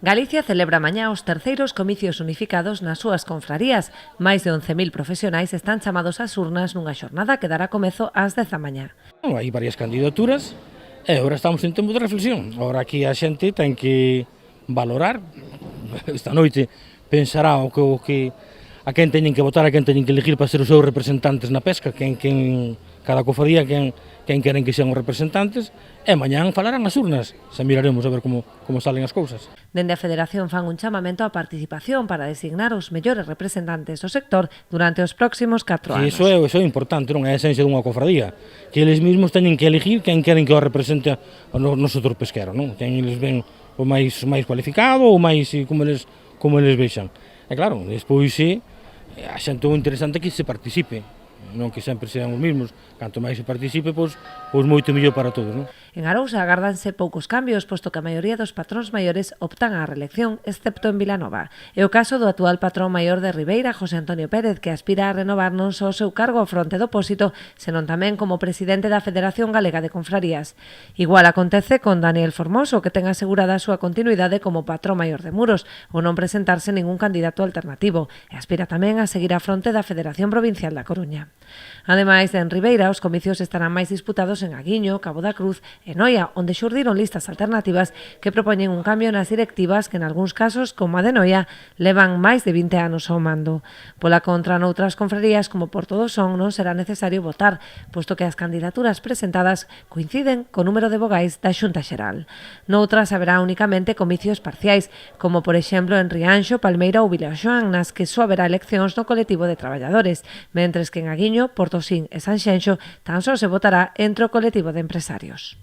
Galicia celebra mañá os terceiros comicios unificados nas súas confrarías. Máis de 11.000 profesionais están chamados ás urnas nunha xornada que dará comezo ás 10 da mañá. Hai varias candidaturas e agora estamos en tempo de reflexión. Agora aquí a xente ten que valorar, esta noite pensará a quen teñen que votar, a quen teñen que elegir para ser os seus representantes na pesca, cada cofradía, quen queren que sean os representantes, e mañán falarán as urnas, se miraremos a ver como salen as cousas. Dende a Federación fan un chamamento á participación para designar os mellores representantes do sector durante os próximos 4 anos. Iso é importante, non é a esencia dunha cofradía, que eles mesmos teñen que elegir quen queren que o represente no sector pesquero, non? Quen eles ven o máis cualificado ou máis como eles vexan. E claro, despois a xente o interesante é que se participe, non que sempre sean os mesmos. Canto máis se participe, pois moito mellor para todos, non? En Arousa agárdanse poucos cambios, posto que a maioría dos patróns maiores optan á reelección, excepto en Vilanova. É o caso do actual patrón maior de Ribeira, José Antonio Pérez, que aspira a renovar non só o seu cargo ao fronte do Pósito, senón tamén como presidente da Federación Galega de Confrarías. Igual acontece con Daniel Formoso, que ten asegurada a súa continuidade como patrón maior de Muros, ou non presentarse ningún candidato alternativo, e aspira tamén a seguir á fronte da Federación Provincial da Coruña. Ademais, en Ribeira, os comicios estarán máis disputados en Aguiño, Cabo da Cruz e Noia, onde xurdiron listas alternativas que propoñen un cambio nas directivas que, en algúns casos, como a de Noia, levan máis de 20 anos ao mando. Pola contra, noutras confrarías, como Porto do Son, non será necesario votar, posto que as candidaturas presentadas coinciden co número de vogais da Xunta Xeral. Noutras haberá únicamente comicios parciais, como, por exemplo, en Rianxo, Palmeira ou Vilaxoán, nas que só haberá eleccións no colectivo de traballadores, mentres que en Aguiño, Portosín e Sanxenxo tan só se votará entre o colectivo de empresarios.